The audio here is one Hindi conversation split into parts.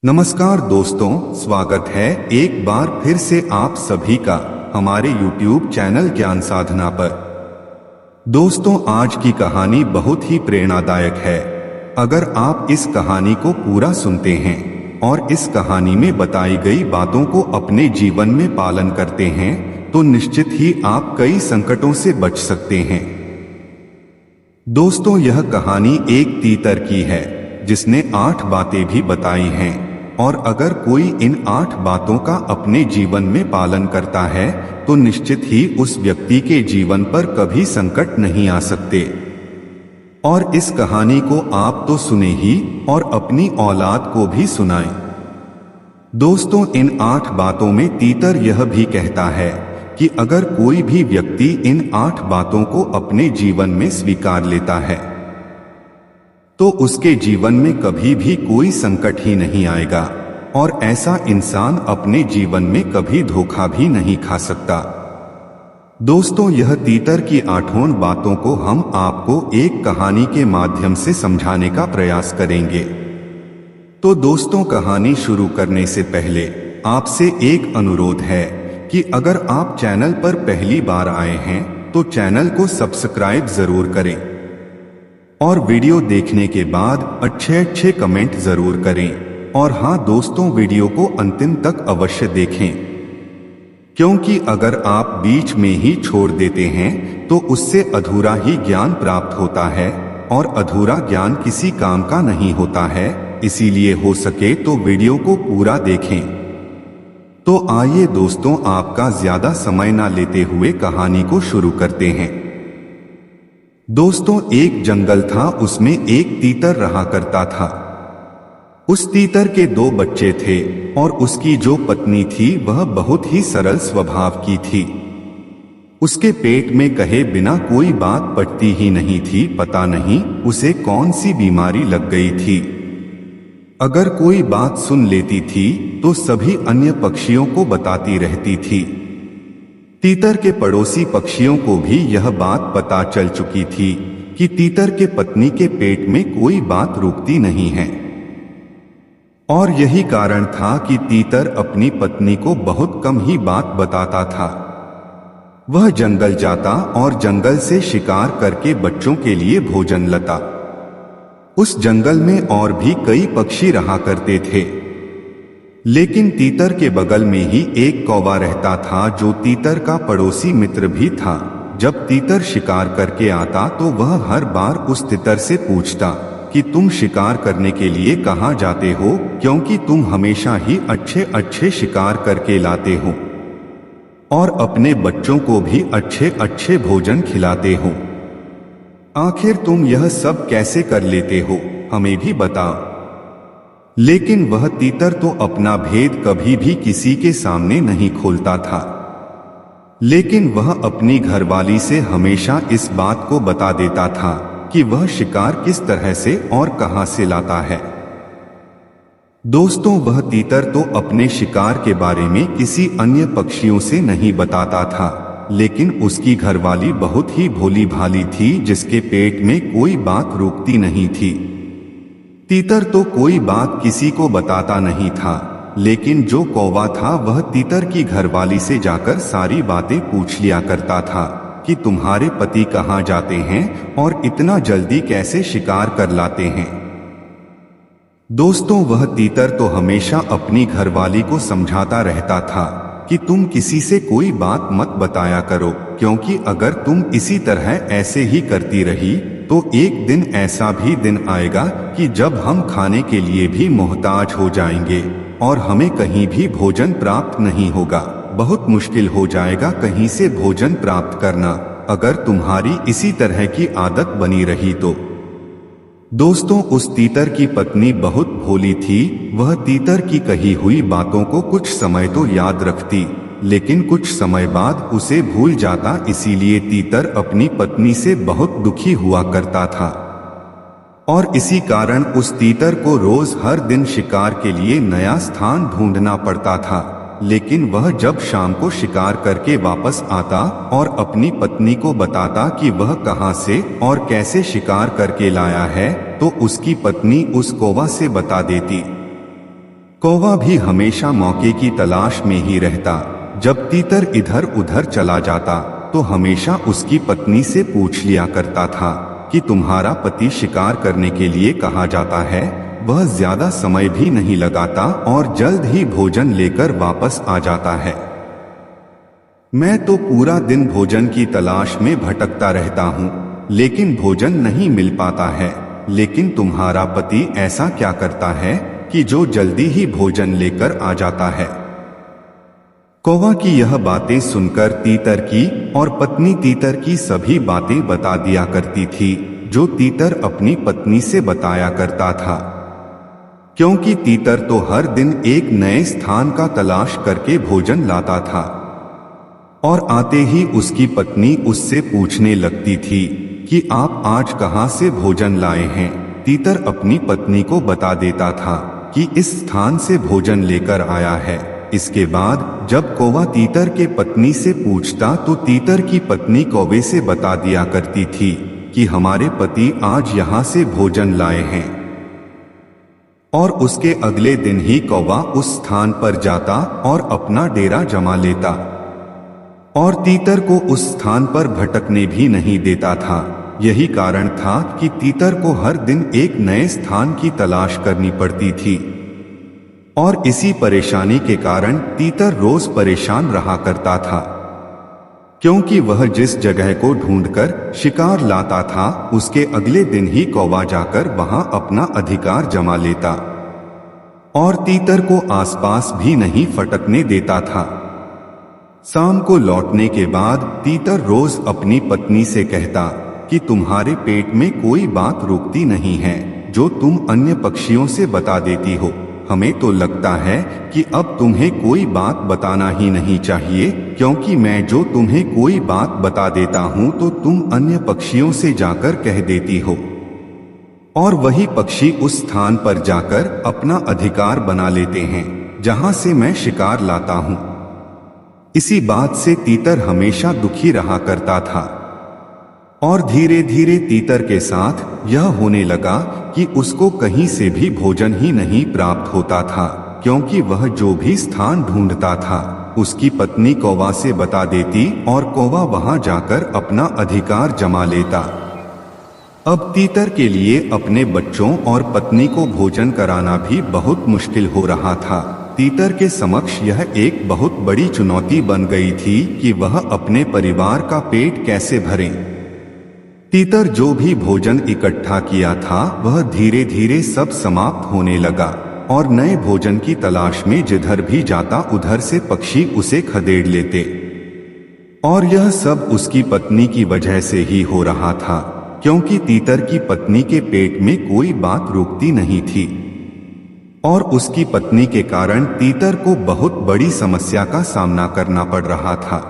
नमस्कार दोस्तों, स्वागत है एक बार फिर से आप सभी का हमारे YouTube चैनल ज्ञान साधना पर। दोस्तों, आज की कहानी बहुत ही प्रेरणादायक है। अगर आप इस कहानी को पूरा सुनते हैं और इस कहानी में बताई गई बातों को अपने जीवन में पालन करते हैं तो निश्चित ही आप कई संकटों से बच सकते हैं। दोस्तों, यह कहानी एक तीतर की है जिसने 8 बातें भी बताई हैं, और अगर कोई इन 8 बातों का अपने जीवन में पालन करता है तो निश्चित ही उस व्यक्ति के जीवन पर कभी संकट नहीं आ सकते। और इस कहानी को आप तो सुने ही और अपनी औलाद को भी सुनाएं। दोस्तों, इन 8 बातों में तीतर यह भी कहता है कि अगर कोई भी व्यक्ति इन 8 बातों को अपने जीवन में स्वीकार लेता है तो उसके जीवन में कभी भी कोई संकट ही नहीं आएगा, और ऐसा इंसान अपने जीवन में कभी धोखा भी नहीं खा सकता। दोस्तों, यह तीतर की 8 बातों को हम आपको एक कहानी के माध्यम से समझाने का प्रयास करेंगे। तो दोस्तों, कहानी शुरू करने से पहले आपसे एक अनुरोध है कि अगर आप चैनल पर पहली बार आए हैं तो चैनल को सब्सक्राइब जरूर करें और वीडियो देखने के बाद अच्छे कमेंट जरूर करें। और हाँ दोस्तों, वीडियो को अंतिम तक अवश्य देखें, क्योंकि अगर आप बीच में ही छोड़ देते हैं तो उससे अधूरा ही ज्ञान प्राप्त होता है, और अधूरा ज्ञान किसी काम का नहीं होता है। इसीलिए हो सके तो वीडियो को पूरा देखें। तो आइए दोस्तों, आपका ज्यादा समय ना लेते हुए कहानी को शुरू करते हैं। दोस्तों, एक जंगल था, उसमें एक तीतर रहा करता था। उस तीतर के 2 बच्चे थे और उसकी जो पत्नी थी वह बहुत ही सरल स्वभाव की थी। उसके पेट में कहे बिना कोई बात पड़ती ही नहीं थी। पता नहीं उसे कौन सी बीमारी लग गई थी। अगर कोई बात सुन लेती थी तो सभी अन्य पक्षियों को बताती रहती थी। तीतर के पड़ोसी पक्षियों को भी यह बात पता चल चुकी थी कि तीतर के पत्नी के पेट में कोई बात रुकती नहीं है, और यही कारण था कि तीतर अपनी पत्नी को बहुत कम ही बात बताता था। वह जंगल जाता और जंगल से शिकार करके बच्चों के लिए भोजन लाता। उस जंगल में और भी कई पक्षी रहा करते थे, लेकिन तीतर के बगल में ही एक कौवा रहता था जो तीतर का पड़ोसी मित्र भी था। जब तीतर शिकार करके आता तो वह हर बार उस तीतर से पूछता कि तुम शिकार करने के लिए कहाँ जाते हो, क्योंकि तुम हमेशा ही अच्छे शिकार करके लाते हो और अपने बच्चों को भी अच्छे भोजन खिलाते हो। आखिर तुम यह सब कैसे कर लेते हो, हमें भी बताओ। लेकिन वह तीतर तो अपना भेद कभी भी किसी के सामने नहीं खोलता था, लेकिन वह अपनी घरवाली से हमेशा इस बात को बता देता था कि वह शिकार किस तरह से और कहां से लाता है। दोस्तों, वह तीतर तो अपने शिकार के बारे में किसी अन्य पक्षियों से नहीं बताता था, लेकिन उसकी घरवाली बहुत ही भोली भाली थी जिसके पेट में कोई बात रुकती नहीं थी। तीतर तो कोई बात किसी को बताता नहीं था, लेकिन जो कौवा था वह तीतर की घरवाली से जाकर सारी बातें पूछ लिया करता था कि तुम्हारे पति कहाँ जाते हैं और इतना जल्दी कैसे शिकार कर लाते हैं। दोस्तों, वह तीतर तो हमेशा अपनी घरवाली को समझाता रहता था कि तुम किसी से कोई बात मत बताया करो, क्योंकि अगर तुम इसी तरह ऐसे ही करती रही तो एक दिन ऐसा भी दिन आएगा कि जब हम खाने के लिए भी मोहताज हो जाएंगे और हमें कहीं भी भोजन प्राप्त नहीं होगा। बहुत मुश्किल हो जाएगा कहीं से भोजन प्राप्त करना, अगर तुम्हारी इसी तरह की आदत बनी रही तो। दोस्तों, उस तीतर की पत्नी बहुत भोली थी। वह तीतर की कही हुई बातों को कुछ समय तो याद रखती, लेकिन कुछ समय बाद उसे भूल जाता। इसीलिए तीतर अपनी पत्नी से बहुत दुखी हुआ करता था, और इसी कारण उस तीतर को रोज हर दिन शिकार के लिए नया स्थान ढूंढना पड़ता था। लेकिन वह जब शाम को शिकार करके वापस आता और अपनी पत्नी को बताता कि वह कहां से और कैसे शिकार करके लाया है, तो उसकी पत्नी उस कौवा से बता देती कौवा भी हमेशा मौके की तलाश में ही रहता। जब तीतर इधर उधर चला जाता तो हमेशा उसकी पत्नी से पूछ लिया करता था कि तुम्हारा पति शिकार करने के लिए कहाँ जाता है। वह ज्यादा समय भी नहीं लगाता और जल्द ही भोजन लेकर वापस आ जाता है। मैं तो पूरा दिन भोजन की तलाश में भटकता रहता हूँ, लेकिन भोजन नहीं मिल पाता है। लेकिन तुम्हारा पति ऐसा क्या करता है कि जो जल्दी ही भोजन लेकर आ जाता है। कौवा की यह बातें सुनकर तीतर की और पत्नी तीतर की सभी बातें बता दिया करती थी, जो तीतर अपनी पत्नी से बताया करता था। क्योंकि तीतर तो हर दिन एक नए स्थान का तलाश करके भोजन लाता था और आते ही उसकी पत्नी उससे पूछने लगती थी कि आप आज कहाँ से भोजन लाए हैं। तीतर अपनी पत्नी को बता देता था कि इस स्थान से भोजन लेकर आया है। इसके बाद जब कौवा तीतर के पत्नी से पूछता तो तीतर की पत्नी कौवे से बता दिया करती थी कि हमारे पति आज यहाँ से भोजन लाए हैं। और उसके अगले दिन ही कौवा उस स्थान पर जाता और अपना डेरा जमा लेता और तीतर को उस स्थान पर भटकने भी नहीं देता था। यही कारण था कि तीतर को हर दिन एक नए स्थान की तलाश करनी पड़ती थी और इसी परेशानी के कारण तीतर रोज परेशान रहा करता था, क्योंकि वह जिस जगह को ढूंढकर शिकार लाता था उसके अगले दिन ही कौवा जाकर वहां अपना अधिकार जमा लेता और तीतर को आसपास भी नहीं फटकने देता था। शाम को लौटने के बाद तीतर रोज अपनी पत्नी से कहता कि तुम्हारे पेट में कोई बात रुकती नहीं है जो तुम अन्य पक्षियों से बता देती हो। हमें तो लगता है कि अब तुम्हें कोई बात बताना ही नहीं चाहिए, क्योंकि मैं जो तुम्हें कोई बात बता देता हूं तो तुम अन्य पक्षियों से जाकर कह देती हो और वही पक्षी उस स्थान पर जाकर अपना अधिकार बना लेते हैं जहां से मैं शिकार लाता हूं। इसी बात से तीतर हमेशा दुखी रहा करता था और धीरे धीरे तीतर के साथ यह होने लगा कि उसको कहीं से भी भोजन ही नहीं प्राप्त होता था, क्योंकि वह जो भी स्थान ढूंढता था उसकी पत्नी कौवा से बता देती और कौवा वहां जाकर अपना अधिकार जमा लेता। अब तीतर के लिए अपने बच्चों और पत्नी को भोजन कराना भी बहुत मुश्किल हो रहा था। तीतर के समक्ष यह एक बहुत बड़ी चुनौती बन गई थी कि वह अपने परिवार का पेट कैसे भरे। तीतर जो भी भोजन इकट्ठा किया था वह धीरे धीरे सब समाप्त होने लगा और नए भोजन की तलाश में जिधर भी जाता उधर से पक्षी उसे खदेड़ लेते और यह सब उसकी पत्नी की वजह से ही हो रहा था, क्योंकि तीतर की पत्नी के पेट में कोई बात रुकती नहीं थी और उसकी पत्नी के कारण तीतर को बहुत बड़ी समस्या का सामना करना पड़ रहा था।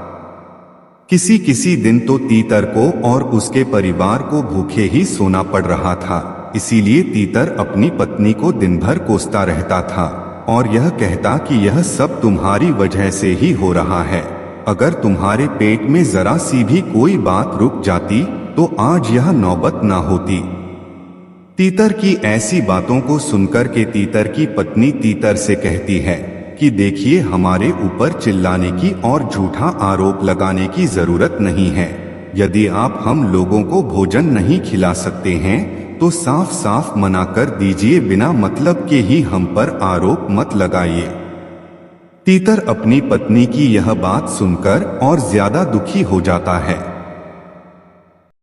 किसी किसी दिन तो तीतर को और उसके परिवार को भूखे ही सोना पड़ रहा था। इसीलिए तीतर अपनी पत्नी को दिन भर कोसता रहता था और यह कहता कि यह सब तुम्हारी वजह से ही हो रहा है। अगर तुम्हारे पेट में जरा सी भी कोई बात रुक जाती तो आज यह नौबत ना होती। तीतर की ऐसी बातों को सुनकर के तीतर की पत्नी तीतर से कहती है कि देखिए, हमारे ऊपर चिल्लाने की और झूठा आरोप लगाने की जरूरत नहीं है। यदि आप हम लोगों को भोजन नहीं खिला सकते हैं तो साफ साफ मना कर दीजिए, बिना मतलब के ही हम पर आरोप मत लगाइए। तीतर अपनी पत्नी की यह बात सुनकर और ज्यादा दुखी हो जाता है।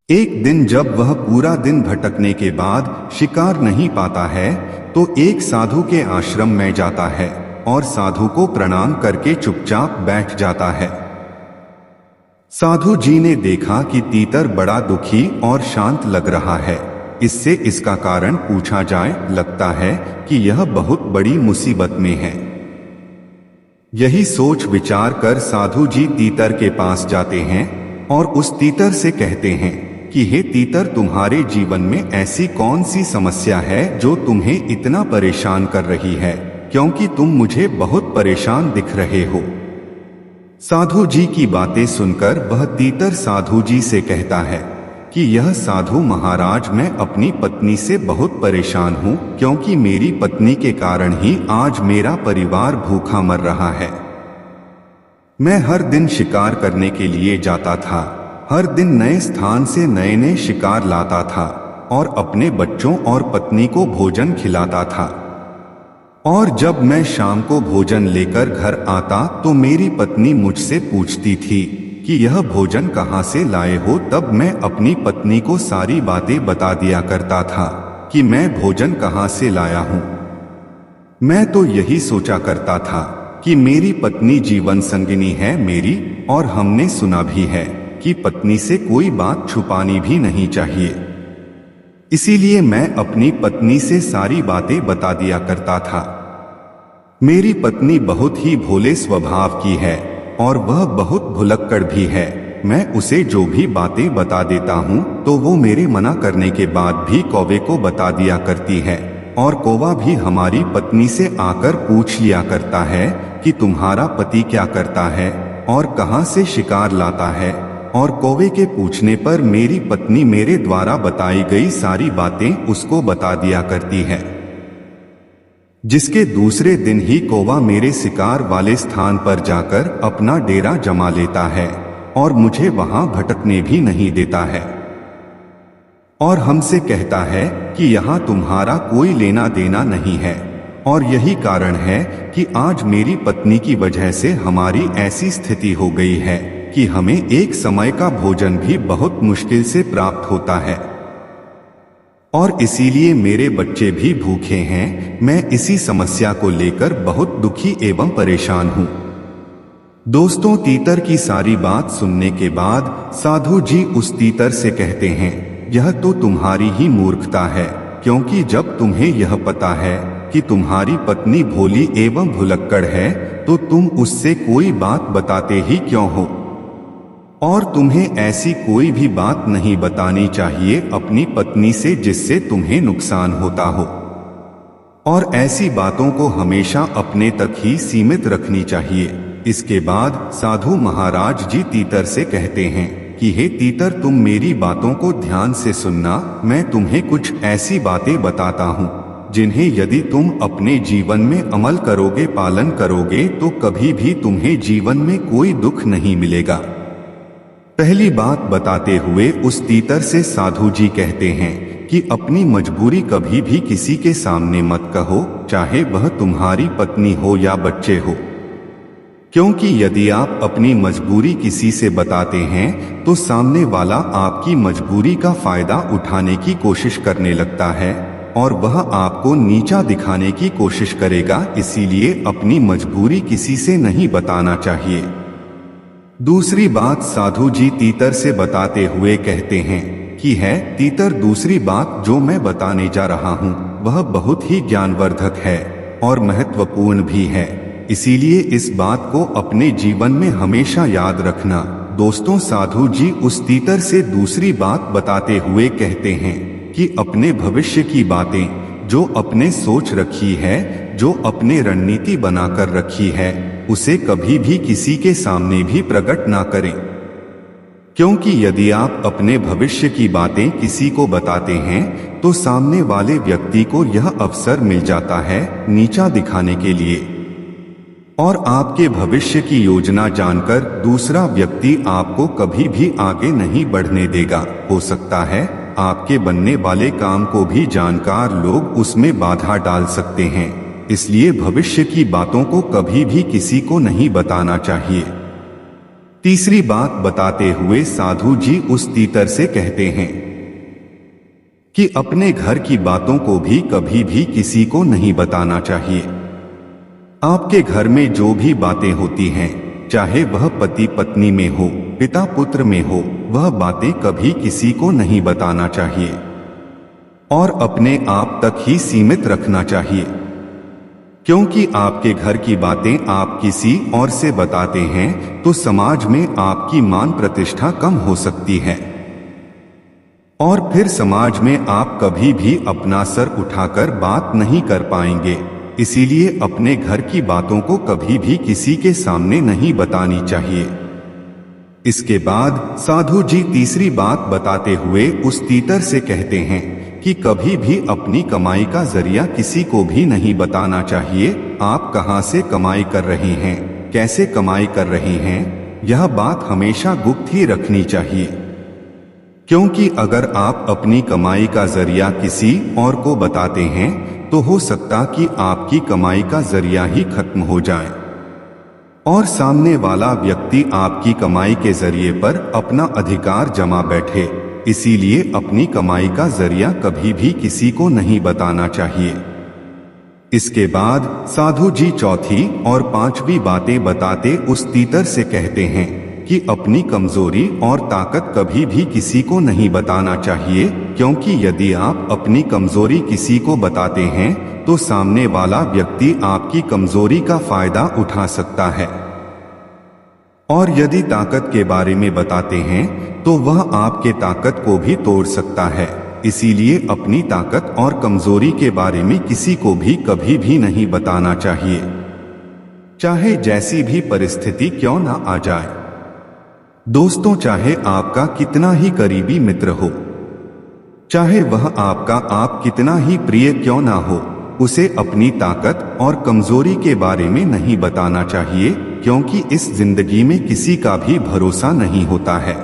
एक दिन जब वह पूरा दिन भटकने के बाद शिकार नहीं पाता है तो एक साधु के आश्रम में जाता है और साधु को प्रणाम करके चुपचाप बैठ जाता है। साधु जी ने देखा कि तीतर बड़ा दुखी और शांत लग रहा है। इससे इसका कारण पूछा जाए, लगता है कि यह बहुत बड़ी मुसीबत में है। यही सोच विचार कर साधु जी तीतर के पास जाते हैं और उस तीतर से कहते हैं कि हे तीतर, तुम्हारे जीवन में ऐसी कौन सी समस्या है जो तुम्हें इतना परेशान कर रही है, क्योंकि तुम मुझे बहुत परेशान दिख रहे हो। साधु जी की बातें सुनकर वह तीतर साधु जी से कहता है कि कि यह साधु महाराज, मैं अपनी पत्नी से बहुत परेशान हूँ, क्योंकि मेरी पत्नी के कारण ही आज मेरा परिवार भूखा मर रहा है। मैं हर दिन शिकार करने के लिए जाता था, हर दिन नए स्थान से नए नए शिकार लाता था और अपने बच्चों और पत्नी को भोजन खिलाता था। और जब मैं शाम को भोजन लेकर घर आता तो मेरी पत्नी मुझसे पूछती थी कि यह भोजन कहाँ से लाए हो। तब मैं अपनी पत्नी को सारी बातें बता दिया करता था कि मैं भोजन कहाँ से लाया हूँ। मैं तो यही सोचा करता था कि मेरी पत्नी जीवन संगिनी है मेरी, और हमने सुना भी है कि पत्नी से कोई बात छुपानी भी नहीं चाहिए। इसीलिए मैं अपनी पत्नी से सारी बातें बता दिया करता था। मेरी पत्नी बहुत ही भोले स्वभाव की है और वह बहुत भुलक्कड़ भी है। मैं उसे जो भी बातें बता देता हूँ तो वो मेरे मना करने के बाद भी कौवे को बता दिया करती है, और कौवा भी हमारी पत्नी से आकर पूछ लिया करता है कि तुम्हारा पति क्या करता है और कहाँ से शिकार लाता है। और कौवे के पूछने पर मेरी पत्नी मेरे द्वारा बताई गई सारी बातें उसको बता दिया करती है, जिसके दूसरे दिन ही कौवा मेरे शिकार वाले स्थान पर जाकर अपना डेरा जमा लेता है और मुझे वहां भटकने भी नहीं देता है, और हमसे कहता है कि यहाँ तुम्हारा कोई लेना देना नहीं है। और यही कारण है कि आज मेरी पत्नी की वजह से हमारी ऐसी स्थिति हो गई है कि हमें एक समय का भोजन भी बहुत मुश्किल से प्राप्त होता है, और इसीलिए मेरे बच्चे भी भूखे हैं। मैं इसी समस्या को लेकर बहुत दुखी एवं परेशान हूँ। दोस्तों, तीतर की सारी बात सुनने के बाद साधु जी उस तीतर से कहते हैं, यह तो तुम्हारी ही मूर्खता है, क्योंकि जब तुम्हें यह पता है कि तुम्हारी पत्नी भोली एवं भुलक्कड़ है तो तुम उससे कोई बात बताते ही क्यों हो। और तुम्हें ऐसी कोई भी बात नहीं बतानी चाहिए अपनी पत्नी से जिससे तुम्हें नुकसान होता हो, और ऐसी बातों को हमेशा अपने तक ही सीमित रखनी चाहिए। इसके बाद साधु महाराज जी तीतर से कहते हैं कि हे तीतर, तुम मेरी बातों को ध्यान से सुनना। मैं तुम्हें कुछ ऐसी बातें बताता हूँ जिन्हें यदि तुम अपने जीवन में अमल करोगे, पालन करोगे, तो कभी भी तुम्हें जीवन में कोई दुख नहीं मिलेगा। पहली बात बताते हुए उस तीतर से साधु जी कहते हैं कि अपनी मजबूरी कभी भी किसी के सामने मत कहो, चाहे वह तुम्हारी पत्नी हो या बच्चे हो, क्योंकि यदि आप अपनी मजबूरी किसी से बताते हैं तो सामने वाला आपकी मजबूरी का फायदा उठाने की कोशिश करने लगता है और वह आपको नीचा दिखाने की कोशिश करेगा। इसीलिए अपनी मजबूरी किसी से नहीं बताना चाहिए। दूसरी बात साधु जी तीतर से बताते हुए कहते हैं कि है तीतर, दूसरी बात जो मैं बताने जा रहा हूँ वह बहुत ही ज्ञानवर्धक है और महत्वपूर्ण भी है, इसीलिए इस बात को अपने जीवन में हमेशा याद रखना। दोस्तों, साधु जी उस तीतर से दूसरी बात बताते हुए कहते हैं कि अपने भविष्य की बातें जो अपने सोच रखी है, जो अपने रणनीति बनाकर रखी है, उसे कभी भी किसी के सामने भी प्रकट ना करें, क्योंकि यदि आप अपने भविष्य की बातें किसी को बताते हैं तो सामने वाले व्यक्ति को यह अवसर मिल जाता है नीचा दिखाने के लिए, और आपके भविष्य की योजना जानकर दूसरा व्यक्ति आपको कभी भी आगे नहीं बढ़ने देगा। हो सकता है आपके बनने वाले काम को भी जानकार लोग उसमें बाधा डाल सकते हैं, इसलिए भविष्य की बातों को कभी भी किसी को नहीं बताना चाहिए। तीसरी बात बताते हुए साधु जी उस तीतर से कहते हैं कि अपने घर की बातों को भी कभी भी किसी को नहीं बताना चाहिए। आपके घर में जो भी बातें होती हैं, चाहे वह पति पत्नी में हो, पिता पुत्र में हो, वह बातें कभी किसी को नहीं बताना चाहिए और अपने आप तक ही सीमित रखना चाहिए, क्योंकि आपके घर की बातें आप किसी और से बताते हैं तो समाज में आपकी मान प्रतिष्ठा कम हो सकती है और फिर समाज में आप कभी भी अपना सर उठाकर बात नहीं कर पाएंगे। इसीलिए अपने घर की बातों को कभी भी किसी के सामने नहीं बतानी चाहिए। इसके बाद साधु जी तीसरी बात बताते हुए उस तीतर से कहते हैं कि कभी भी अपनी कमाई का जरिया किसी को भी नहीं बताना चाहिए। आप कहां से कमाई कर रहे हैं, कैसे कमाई कर रहे हैं, यह बात हमेशा गुप्त ही रखनी चाहिए, क्योंकि अगर आप अपनी कमाई का जरिया किसी और को बताते हैं तो हो सकता कि आपकी कमाई का जरिया ही खत्म हो जाए और सामने वाला व्यक्ति आपकी कमाई के जरिए पर अपना अधिकार जमा बैठे। इसीलिए अपनी कमाई का जरिया कभी भी किसी को नहीं बताना चाहिए। इसके बाद साधु जी चौथी और पांचवी बातें बताते उस तीतर से कहते हैं कि अपनी कमजोरी और ताकत कभी भी किसी को नहीं बताना चाहिए, क्योंकि यदि आप अपनी कमजोरी किसी को बताते हैं तो सामने वाला व्यक्ति आपकी कमजोरी का फायदा उठा सकता है, और यदि ताकत के बारे में बताते हैं तो वह आपके ताकत को भी तोड़ सकता है। इसीलिए अपनी ताकत और कमजोरी के बारे में किसी को भी कभी भी नहीं बताना चाहिए, चाहे जैसी भी परिस्थिति क्यों ना आ जाए। दोस्तों, चाहे आपका कितना ही करीबी मित्र हो, चाहे वह आपका आप कितना ही प्रिय क्यों ना हो, उसे अपनी ताकत और कमजोरी के बारे में नहीं बताना चाहिए, क्योंकि इस जिंदगी में किसी का भी भरोसा नहीं होता है।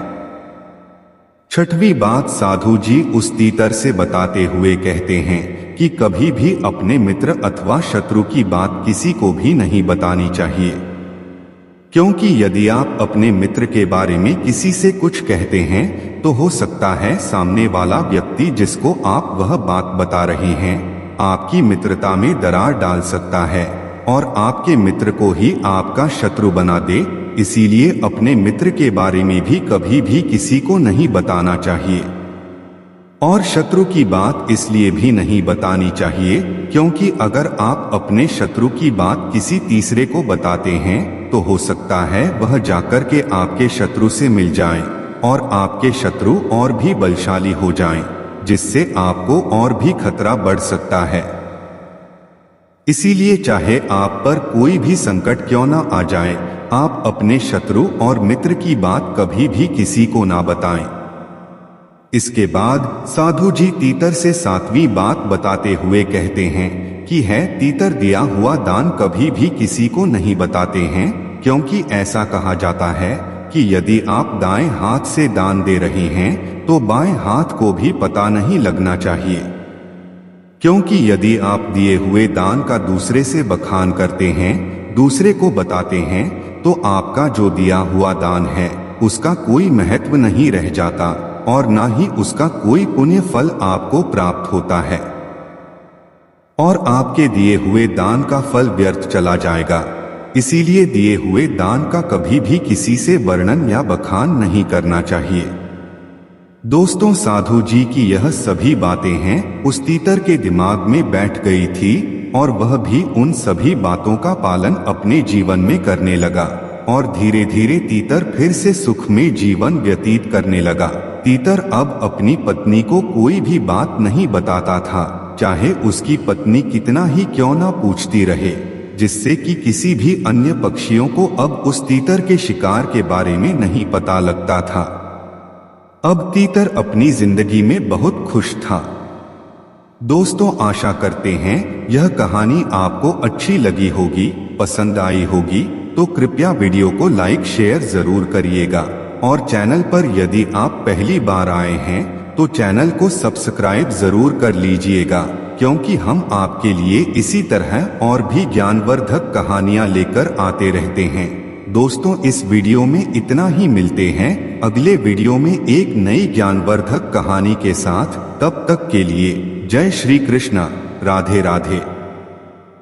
छठवीं बात साधु जी उस तीतर से बताते हुए कहते हैं कि कभी भी अपने मित्र अथवा शत्रु की बात किसी को भी नहीं बतानी चाहिए, क्योंकि यदि आप अपने मित्र के बारे में किसी से कुछ कहते हैं तो हो सकता है सामने वाला व्यक्ति जिसको आप वह बात बता रहे हैं आपकी मित्रता में दरार डाल सकता है और आपके मित्र को ही आपका शत्रु बना दे। इसीलिए अपने मित्र के बारे में भी कभी भी किसी को नहीं बताना चाहिए, और शत्रु की बात इसलिए भी नहीं बतानी चाहिए क्योंकि अगर आप अपने शत्रु की बात किसी तीसरे को बताते हैं तो हो सकता है वह जाकर के आपके शत्रु से मिल जाए और आपके शत्रु और भी बलशाली हो जाएं, जिससे आपको और भी खतरा बढ़ सकता है। इसीलिए चाहे आप पर कोई भी संकट क्यों ना आ जाए, आप अपने शत्रु और मित्र की बात कभी भी किसी को ना बताएं। इसके बाद साधु जी तीतर से सातवीं बात बताते हुए कहते हैं कि है तीतर दिया हुआ दान कभी भी किसी को नहीं बताते हैं, क्योंकि ऐसा कहा जाता है कि यदि आप दाएं हाथ से दान दे रहे हैं तो बाएं हाथ को भी पता नहीं लगना चाहिए, क्योंकि यदि आप दिए हुए दान का दूसरे से बखान करते हैं, दूसरे को बताते हैं, तो आपका जो दिया हुआ दान है उसका कोई महत्व नहीं रह जाता और ना ही उसका कोई पुण्य फल आपको प्राप्त होता है, और आपके दिए हुए दान का फल व्यर्थ चला जाएगा। इसीलिए दिए हुए दान का कभी भी किसी से वर्णन या बखान नहीं करना चाहिए। दोस्तों, साधु जी की यह सभी बातें हैं उस तीतर के दिमाग में बैठ गई थी और वह भी उन सभी बातों का पालन अपने जीवन में करने लगा और धीरे धीरे तीतर फिर से सुख में जीवन व्यतीत करने लगा। तीतर अब अपनी पत्नी को कोई भी बात नहीं बताता था, चाहे उसकी पत्नी कितना ही क्यों ना पूछती रहे, जिससे कि किसी भी अन्य पक्षियों को अब उस तीतर के शिकार के बारे में नहीं पता लगता था। अब तीतर अपनी जिंदगी में बहुत खुश था। दोस्तों, आशा करते हैं यह कहानी आपको अच्छी लगी होगी, पसंद आई होगी, तो कृपया वीडियो को लाइक शेयर जरूर करिएगा और चैनल पर यदि आप पहली बार आए हैं तो चैनल को सब्सक्राइब जरूर कर लीजिएगा, क्योंकि हम आपके लिए इसी तरह और भी ज्ञानवर्धक कहानियां लेकर आते रहते हैं। दोस्तों, इस वीडियो में इतना ही, मिलते हैं अगले वीडियो में एक नई ज्ञानवर्धक कहानी के साथ। तब तक के लिए जय श्री कृष्ण, राधे राधे।